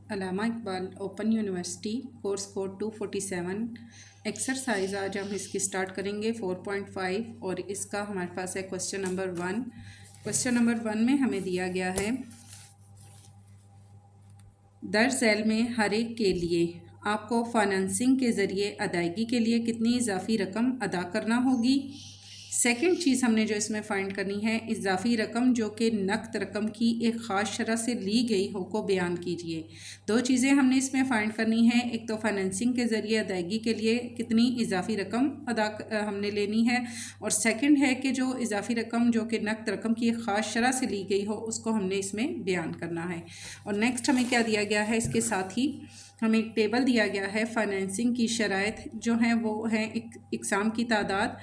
अल्लामा Iqbal open university course code 247 exercise आज हम इसकी स्टार्ट करेंगे 4.5 और इसका हमारे पास है क्वेश्चन नंबर 1। क्वेश्चन नंबर 1 में हमें दिया गया है दर झैल में हर एक के लिए आपको फाइनेंसिंग के ज़रिए अदायगी के लिए कितनी इजाफी रकम अदा करना होगी। सेकंड चीज़ हमने जो इसमें फ़ाइंड करनी है इजाफी रकम जो कि नकद रकम की एक ख़ास शरह से ली गई हो को बयान कीजिए। दो चीज़ें हमने इसमें फ़ाइंड करनी है, एक तो फाइनेंसिंग के ज़रिए अदायगी के लिए कितनी इजाफी रकम हमने लेनी है, और सेकंड है कि जो इजाफी रकम जो कि नकद रकम की एक ख़ास शरह से ली गई हो उसको हमने इसमें बयान करना है। और नेक्स्ट हमें क्या दिया गया है, इसके साथ ही हमें एक टेबल दिया गया है। फाइनेंसिंग की शराइत जो हैं वो है इकसाम की तादाद।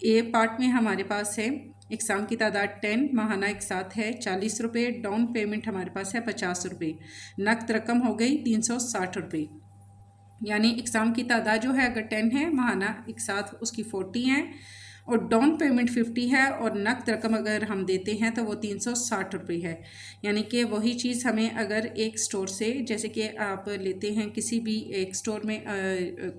ए पार्ट में हमारे पास है इकसाम की तादाद 10, माहाना इकसात है 40 रुपये, डाउन पेमेंट हमारे पास है 50 रुपये, नकद रकम हो गई 360 रुपये। यानी इकसाम की तादाद जो है अगर 10 है, माहाना इकसात उसकी 40 है और डाउन पेमेंट 50 है और नकद रकम अगर हम देते हैं तो वो 360 रुपये है। यानी कि वही चीज़ हमें अगर एक स्टोर से, जैसे कि आप लेते हैं किसी भी एक स्टोर में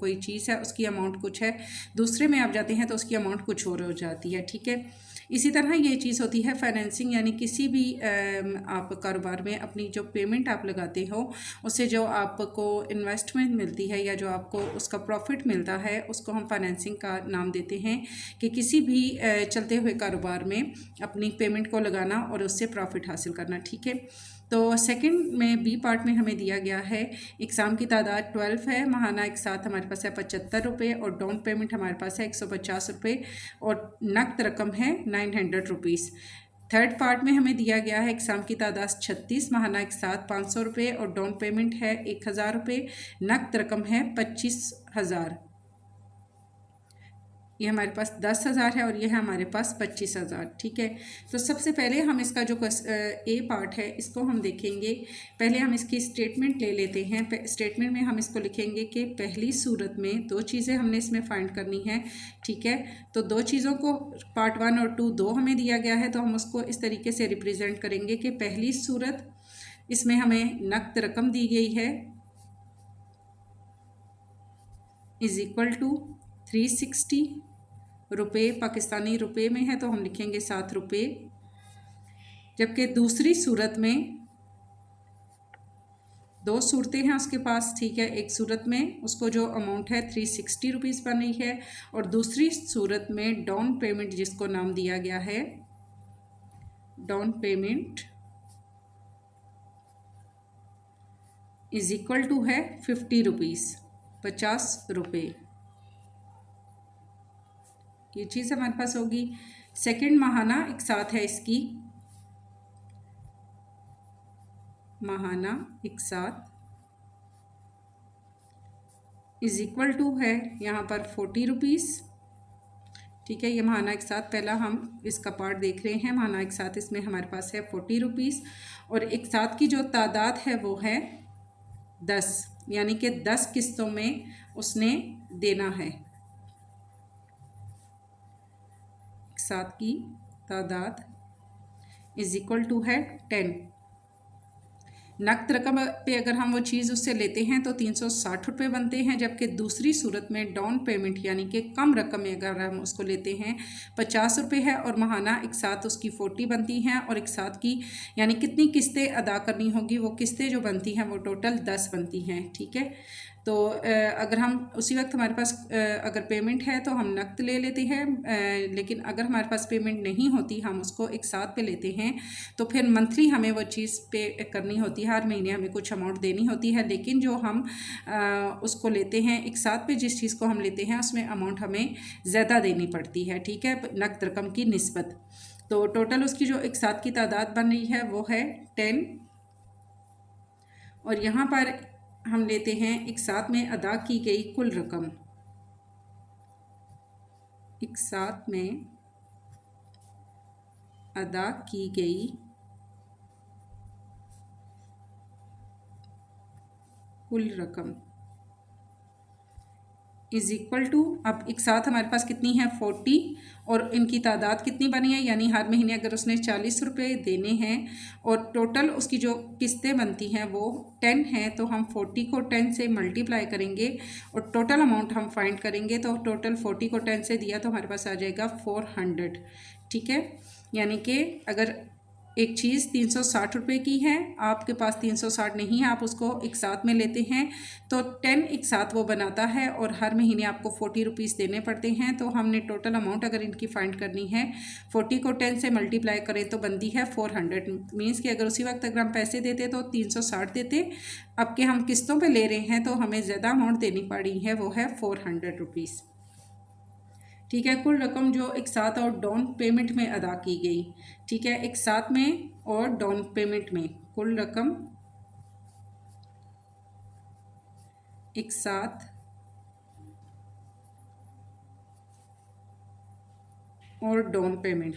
कोई चीज़ है उसकी अमाउंट कुछ है, दूसरे में आप जाते हैं तो उसकी अमाउंट कुछ और हो जाती है। ठीक है, इसी तरह ये चीज़ होती है फाइनेंसिंग, यानी किसी भी आप कारोबार में अपनी जो पेमेंट आप लगाते हो उससे जो आपको इन्वेस्टमेंट मिलती है या जो आपको उसका प्रॉफिट मिलता है उसको हम फाइनेंसिंग का नाम देते हैं कि किसी भी चलते हुए कारोबार में अपनी पेमेंट को लगाना और उससे प्रॉफिट हासिल करना। ठीक है, तो सेकंड में बी पार्ट में हमें दिया गया है इकसाम की तादाद 12 है, माहाना एक साथ हमारे पास है 75 रुपये और डाउन पेमेंट हमारे पास है 150 रुपये और नकद रकम है 900 रुपीज़। थर्ड पार्ट में हमें दिया गया है इकसाम की तादाद 36, माहाना एक साथ 500 रुपये और डाउन पेमेंट है 1000 रुपये, नकद रकम है 25,000। ये हमारे पास 10,000 है और ये है हमारे पास 25,000। ठीक है, तो सबसे पहले हम इसका जो ए पार्ट है इसको हम देखेंगे। पहले हम इसकी स्टेटमेंट ले लेते हैं। स्टेटमेंट में हम इसको लिखेंगे कि पहली सूरत में दो चीज़ें हमने इसमें फाइंड करनी है। ठीक है, तो दो चीज़ों को पार्ट 1 और 2 दो हमें दिया गया है, तो हम उसको इस तरीके से रिप्रेजेंट करेंगे कि पहली सूरत इसमें हमें नकद रकम दी गई है इज़ इक्वल टू 360 रुपये, पाकिस्तानी रुपए में है तो हम लिखेंगे 7 रुपये। जबकि दूसरी सूरत में दो सूरतें हैं उसके पास। ठीक है, एक सूरत में उसको जो अमाउंट है 360 रुपीज़ बन रही है और दूसरी सूरत में डाउन पेमेंट जिसको नाम दिया गया है down payment is equal to है 50 रुपीज़, 50 रुपये। ये चीज़ हमारे पास होगी। सेकंड माहाना एक साथ है इसकी, माहाना एक साथ इज इक्वल टू है यहाँ पर 40 रुपीज़। ठीक है, ये माहाना एक साथ पहला हम इसका पार्ट देख रहे हैं। माहाना एक साथ इसमें हमारे पास है 40 रुपीज़ और एक साथ की जो तादाद है वो है 10, यानी कि 10 किस्तों में उसने देना है। साथ की तादाद इज इक्वल टू है 10। नकद रकम पे अगर हम वो चीज़ उससे लेते हैं तो 360 रुपये बनते हैं, जबकि दूसरी सूरत में डाउन पेमेंट यानी कि कम रकम में अगर हम उसको लेते हैं 50 रुपये है और माहाना एक साथ उसकी 40 बनती हैं और एक साथ की यानी कितनी किस्तें अदा करनी होगी, वो किस्तें जो बनती हैं वो टोटल 10 बनती हैं। ठीक है, तो अगर हम उसी वक्त हमारे पास अगर पेमेंट है तो हम नकद ले लेते हैं, लेकिन अगर हमारे पास पेमेंट नहीं होती हम उसको एक साथ पे लेते हैं तो फिर मंथली हमें वो चीज़ पे करनी होती है, हर महीने हमें कुछ अमाउंट देनी होती है। लेकिन जो हम उसको लेते हैं एक साथ पे, जिस चीज़ को हम लेते हैं उसमें अमाउंट हमें ज़्यादा देनी पड़ती है। ठीक है, नकद रकम की निस्बत। तो टोटल उसकी जो एक साथ की तादाद बन रही है वो है 10 और यहाँ पर हम लेते हैं एक साथ में अदा की गई कुल रकम, एक साथ में अदा की गई कुल रकम। इज़ इक्वल टू, अब एक साथ हमारे पास कितनी है 40 और इनकी तादाद कितनी बनी है, यानी हर महीने अगर उसने 40 रुपये देने हैं और टोटल उसकी जो किस्तें बनती हैं वो 10 हैं, तो हम 40 को 10 से मल्टीप्लाई करेंगे और टोटल अमाउंट हम फाइंड करेंगे। तो टोटल 40 को 10 से दिया तो हमारे पास आ जाएगा 400। ठीक है, यानी कि अगर एक चीज़ 360 रुपये की है, आपके पास 360 नहीं है, आप उसको एक साथ में लेते हैं तो 10 एक साथ वो बनाता है और हर महीने आपको 40 रुपीज़ देने पड़ते हैं। तो हमने टोटल अमाउंट अगर इनकी फाइंड करनी है, 40 को 10 से मल्टीप्लाई करें तो बनती है 400। मीन्स कि अगर उसी वक्त अगर हम पैसे देते तो 360 देते, अब के हम किस्तों पे ले रहे हैं तो हमें ज़्यादा अमाउंट देनी पड़ी है, वो है 400 रुपीज़। ठीक है, कुल रकम जो एक साथ और डाउन पेमेंट में अदा की गई। ठीक है, एक साथ में और डाउन पेमेंट में कुल रकम एक साथ और डाउन पेमेंट,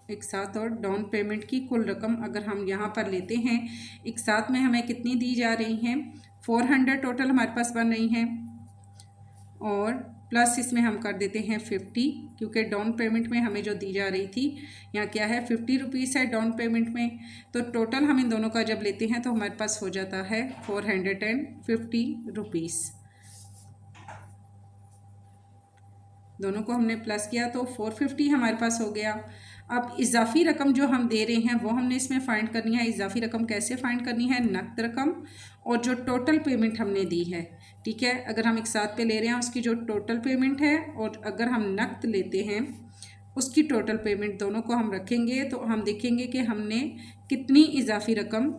एक साथ और डाउन पेमेंट की कुल रकम अगर हम यहाँ पर लेते हैं, एक साथ में हमें कितनी दी जा रही हैं 400 टोटल हमारे पास बन रही हैं और प्लस इसमें हम कर देते हैं 50, क्योंकि डाउन पेमेंट में हमें जो दी जा रही थी यहाँ क्या है 50 रुपीज़ है डाउन पेमेंट में। तो टोटल हम इन दोनों का जब लेते हैं तो हमारे पास हो जाता है 450 रुपीज़। दोनों को हमने प्लस किया तो 450 हमारे पास हो गया। अब इजाफी रकम जो हम दे रहे हैं वो हमने इसमें फाइंड करनी है। इजाफी रकम कैसे फाइंड करनी है, नकद रकम और जो टोटल पेमेंट हमने दी है। ठीक है, अगर हम एक साथ पे ले रहे हैं उसकी जो टोटल पेमेंट है और अगर हम नकद लेते हैं उसकी टोटल पेमेंट, दोनों को हम रखेंगे तो हम देखेंगे कि हमने कितनी इजाफी रकम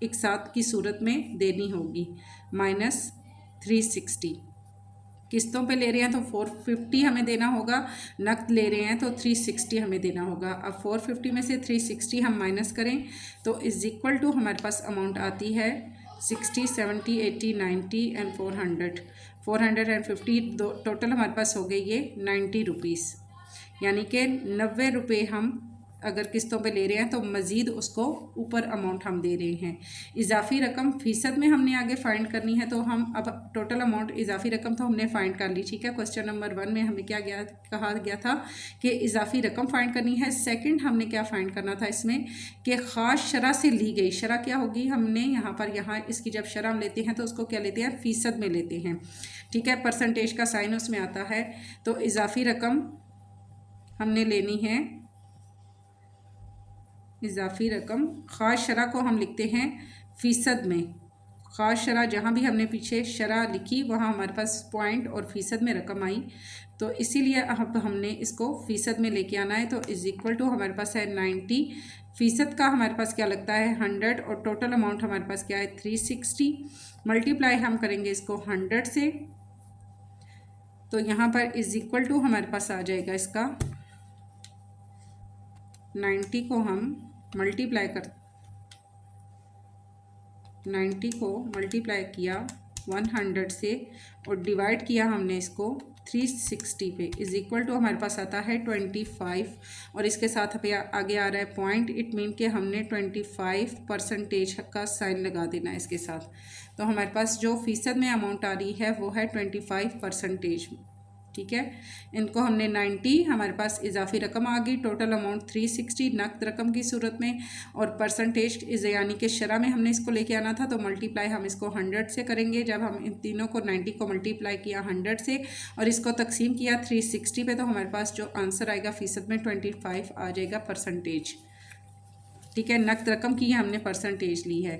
एक साथ की सूरत में देनी होगी, -360। किस्तों पे ले रहे हैं तो 450 हमें देना होगा, नकद ले रहे हैं तो 360 हमें देना होगा। अब 450 में से 360 हम माइनस करें तो इज़ इक्वल टू हमारे पास अमाउंट आती है 60, 70, 80, 90 एंड 400। 450 टोटल हमारे पास हो गई ये 90 रुपीज़, यानी कि 90 रुपये हम अगर किस्तों पे ले रहे हैं तो मज़ीद उसको ऊपर अमाउंट हम दे रहे हैं। इजाफी रकम फ़ीसद में हमने आगे फाइंड करनी है, तो हम अब टोटल अमाउंट इजाफी रकम तो हमने फाइंड कर ली। ठीक है, क्वेश्चन नंबर 1 में हमें क्या कहा गया था कि इजाफी रकम फाइंड करनी है। सेकंड हमने क्या फाइंड करना था इसमें कि ख़ास शरह से ली गई शरह क्या होगी, हमने यहाँ इसकी जब शरह हम लेते हैं तो उसको क्या लेते हैं, फ़ीसद में लेते हैं। ठीक है, परसेंटेज का साइन उसमें आता है। तो इजाफी रकम हमने लेनी है, इजाफी रकम ख़ास शरह को हम लिखते हैं फ़ीसद में। ख़ास शरह जहाँ भी हमने पीछे शरह लिखी वहाँ हमारे पास पॉइंट और फ़ीसद में रकम आई, तो इसीलिए अब हमने इसको फ़ीसद में लेके आना है। तो इज़ इक्वल टू हमारे पास है 90, फ़ीसद का हमारे पास क्या लगता है 100 और टोटल अमाउंट हमारे पास क्या है 360। मल्टीप्लाई हम करेंगे इसको 100 से, तो यहाँ पर इज़ इक्वल टू हमारे पास आ जाएगा इसका 90 को हम मल्टीप्लाई कर 90 को मल्टीप्लाई किया 100 से और डिवाइड किया हमने इसको 360 पे, इज़ इक्वल टू हमारे पास आता है 25 और इसके साथ आगे आ रहा है पॉइंट। इट मीन कि हमने 25% का साइन लगा देना है इसके साथ। तो हमारे पास जो फ़ीसद में अमाउंट आ रही है वो है 25%। ठीक है, इनको हमने 90, हमारे पास इजाफी रकम आ गई, टोटल अमाउंट 360 नकद रकम की सूरत में और परसेंटेज यानी कि शरह में हमने इसको लेके आना था। तो मल्टीप्लाई हम इसको 100 से करेंगे। जब हम इन तीनों को 90 को मल्टीप्लाई किया 100 से और इसको तकसीम किया 360 पे, तो हमारे पास जो आंसर आएगा फ़ीसद में 25 आ जाएगा परसेंटेज। ठीक है, नकद रकम की हमने परसेंटेज ली है।